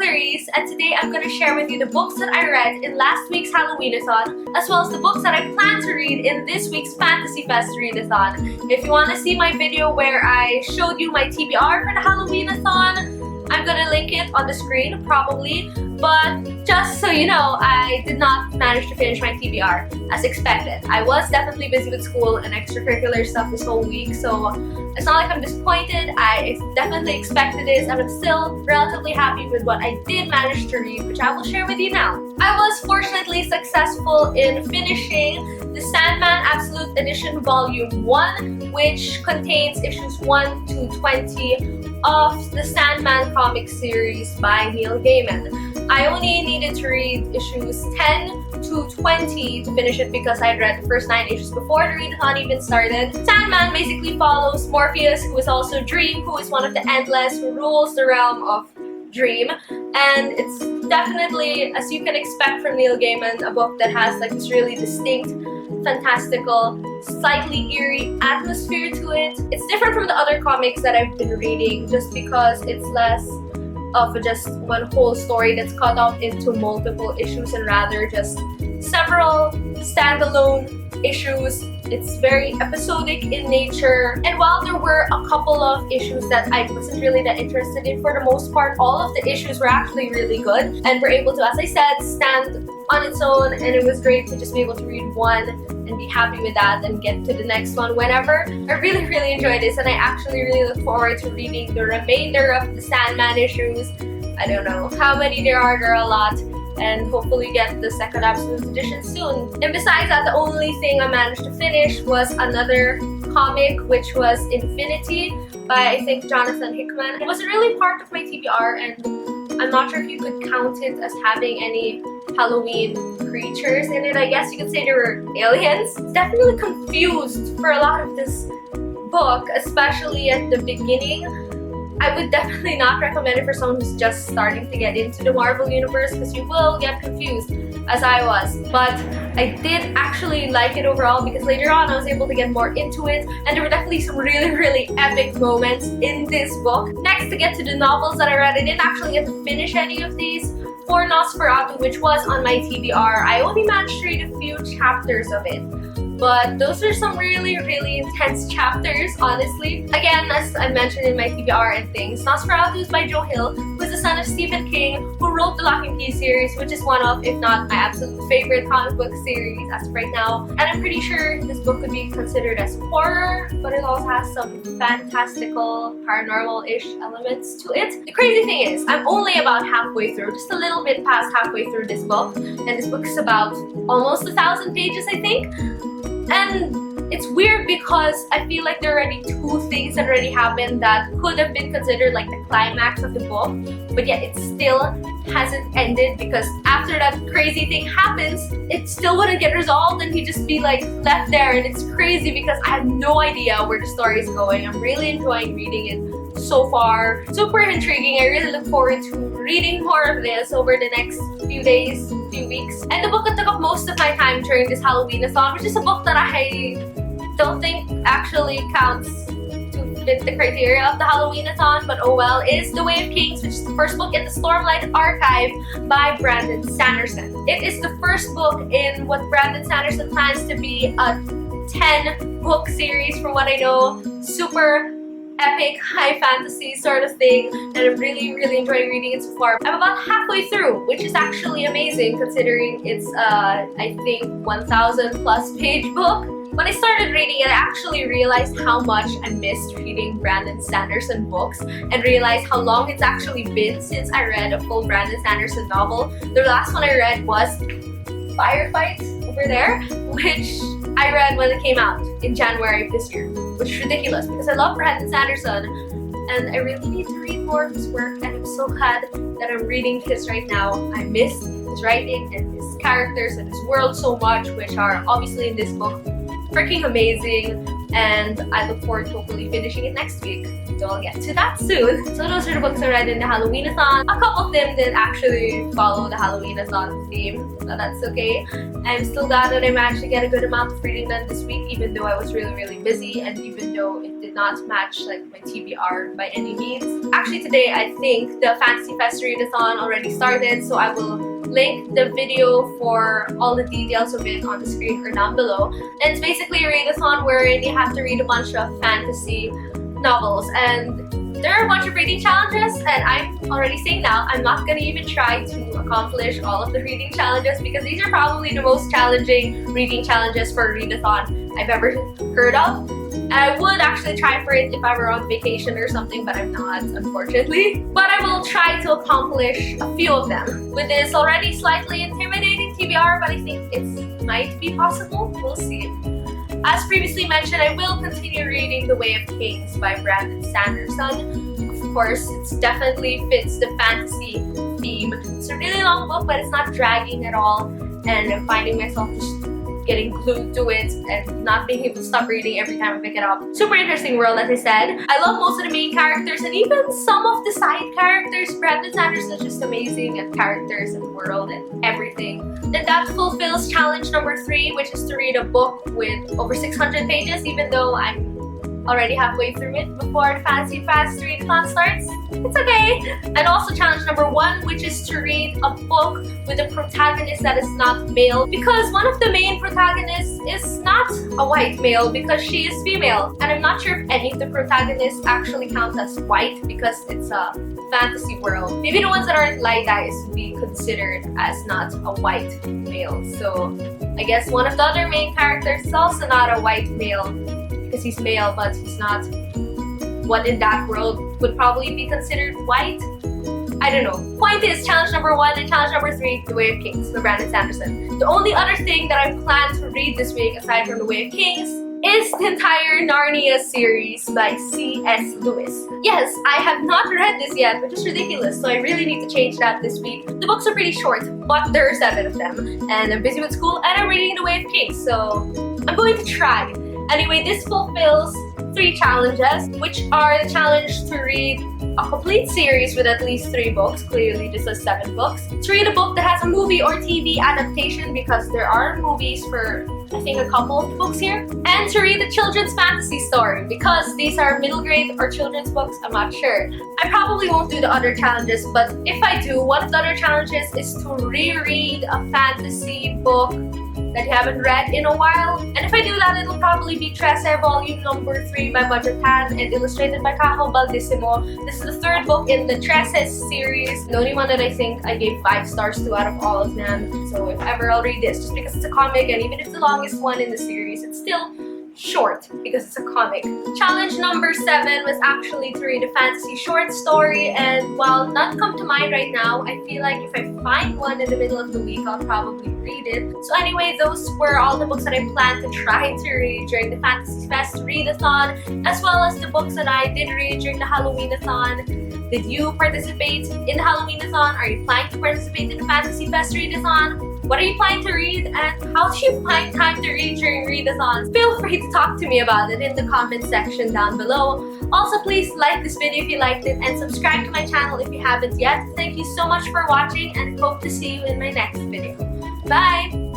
series, and today I'm going to share with you the books that I read in last week's Halloween-A-Thon, as well as the books that I plan to read in this week's Fantasy Fest Readathon. If you want to see my video where I showed you my TBR for the Halloween-A-Thon, I'm gonna link it on the screen, probably. But just so you know, I did not manage to finish my TBR as expected. I was definitely busy with school and extracurricular stuff this whole week, so it's not like I'm disappointed. I definitely expected this, and I'm still relatively happy with what I did manage to read, which I will share with you now. I was fortunately successful in finishing the Sandman Absolute Edition Volume 1, which contains issues 1 to 20 of the Sandman comic series by Neil Gaiman. I only needed to read issues 10 to 20 to finish it because I had read the first 9 issues before the readathon even started. Sandman basically follows Morpheus, who is also Dream, who is one of the Endless, who rules the realm of Dream, and it's definitely, as you can expect from Neil Gaiman, a book that has like this really distinct, fantastical, slightly eerie atmosphere to it. It's different from the other comics that I've been reading just because it's less of just one whole story that's cut up into multiple issues and rather just several standalone issues. It's very episodic in nature, and while there were a couple of issues that I wasn't really that interested in, for the most part all of the issues were actually really good and were able to, as I said, stand on its own, and it was great to just be able to read one and be happy with that and get to the next one whenever. I really enjoyed this, and I actually really look forward to reading the remainder of the Sandman issues. I don't know how many there are a lot, and hopefully get the second Absolute Edition soon. And besides that, the only thing I managed to finish was another comic, which was Infinity by, I think, Jonathan Hickman. It wasn't really part of my TBR, and I'm not sure if you could count it as having any Halloween creatures in it. I guess you could say there were aliens. Definitely confused for a lot of this book, especially at the beginning. I would definitely not recommend it for someone who's just starting to get into the Marvel Universe because you will get confused, as I was. But I did actually like it overall because later on I was able to get more into it, and there were definitely some really epic moments in this book. Next, to get to the novels that I read, I didn't actually get to finish any of these. For Nosferatu, which was on my TBR, I only managed to read a few chapters of it. But those are some really intense chapters, honestly. Again, as I mentioned in my TBR and things, Nosferatu is by Joe Hill, who is the son of Stephen King, who wrote the Lock and Key series, which is one of, if not my absolute favorite comic book series as of right now. And I'm pretty sure this book could be considered as horror, but it also has some fantastical, paranormal-ish elements to it. The crazy thing is, I'm only about halfway through, just a little bit past halfway through this book, and this book is about almost 1,000 pages, I think. And it's weird because I feel like there are already 2 things that already happened that could have been considered like the climax of the book, but yet it still hasn't ended because after that crazy thing happens, it still wouldn't get resolved and he'd just be like left there, and it's crazy because I have no idea where the story is going. I'm really enjoying reading it so far. Super intriguing. I really look forward to reading more of this over the next few days, few weeks. And the book that took up most of my time during this Halloween-A-Thon, which is a book that I don't think actually counts to fit the criteria of the Halloween-A-Thon, but oh well, is The Way of Kings, which is the first book in the Stormlight Archive by Brandon Sanderson. It is the first book in what Brandon Sanderson plans to be a 10-book series, from what I know. Super epic, high fantasy sort of thing, and I'm really enjoying reading it so far. I'm about halfway through, which is actually amazing considering it's I think 1,000 plus page book. When I started reading it, I actually realized how much I missed reading Brandon Sanderson books and realized how long it's actually been since I read a full Brandon Sanderson novel. The last one I read was Firefight over there, which I read when it came out in January of this year, which is ridiculous because I love Brandon Sanderson and I really need to read more of his work, and I'm so glad that I'm reading his right now. I miss his writing and his characters and his world so much, which are obviously in this book freaking amazing. and I look forward to hopefully finishing it next week. So I'll get to that soon. So those are the books I read in the Halloween-A-Thon. A couple of them didn't actually follow the Halloween-A-Thon theme, but that's okay. I'm still glad that I managed to get a good amount of reading done this week, even though I was really busy, and even though it did not match like my TBR by any means. Actually today I think the Fantasy Fest Readathon already started, so I will link the video for all the details of it on the screen or down below. And it's basically a readathon wherein you have to read a bunch of fantasy novels, and there are a bunch of reading challenges, and I'm already saying now I'm not going to even try to accomplish all of the reading challenges because these are probably the most challenging reading challenges for a readathon I've ever heard of. I would actually try for it if I were on vacation or something, but I'm not, unfortunately. But I will try to accomplish a few of them with this already slightly intimidating TBR, but I think it might be possible. We'll see. As previously mentioned, I will continue reading The Way of Kings by Brandon Sanderson. Of course, it definitely fits the fantasy theme. It's a really long book, but it's not dragging at all, and I'm finding myself just getting glued to it and not being able to stop reading every time I pick it up. Super interesting world, as I said. I love most of the main characters and even some of the side characters. Brandon Sanderson is just amazing at characters and world and everything. Then that fulfills challenge number 3, which is to read a book with over 600 pages, even though I'm already halfway through it before the Fantasy Fest Readathon starts. It's okay. And also challenge number 1, which is to read a book with a protagonist that is not male, because one of the main protagonists is not a white male because she is female. And I'm not sure if any of the protagonists actually count as white because it's a fantasy world. Maybe the ones that aren't light eyes would be considered as not a white male. So I guess one of the other main characters is also not a white male, because he's male, but he's not what in that world would probably be considered white. I don't know. Point is, challenge number 1 and challenge number 3, The Way of Kings by Brandon Sanderson. The only other thing that I plan to read this week, aside from The Way of Kings, is the entire Narnia series by C.S. Lewis. Yes, I have not read this yet, which is ridiculous, so I really need to change that this week. The books are pretty short, but there are 7 of them, and I'm busy with school, and I'm reading The Way of Kings, so I'm going to try. Anyway, this fulfills 3 challenges, which are the challenge to read a complete series with at least 3 books. Clearly, this is 7 books. To read a book that has a movie or TV adaptation, because there are movies for, I think, a couple of the books here. And to read a children's fantasy story, because these are middle grade or children's books, I'm not sure. I probably won't do the other challenges, but if I do, one of the other challenges is to reread a fantasy book that you haven't read in a while. And if I do that, it'll probably be Trece Volume number 3 by Budget Tan and illustrated by Cajo Baldissimo. This is the 3rd book in the Trece series. The only one that I think I gave 5 stars to out of all of them. So if ever, I'll read this just because it's a comic, and even if it's the longest one in the series, it's still short because it's a comic. Challenge number 7 was actually to read a fantasy short story, and while none come to mind right now, I feel like if I find one in the middle of the week, I'll probably read it. So anyway, those were all the books that I planned to try to read during the Fantasy Fest Readathon, as well as the books that I did read during the Halloween-A-Thon. Did you participate in the Halloween-A-Thon? Are you planning to participate in the Fantasy Fest Readathon? What are you planning to read, and how do you find time to read during readathons? Feel free to talk to me about it in the comment section down below. Also, please like this video if you liked it, and subscribe to my channel if you haven't yet. Thank you so much for watching, and hope to see you in my next video. Bye!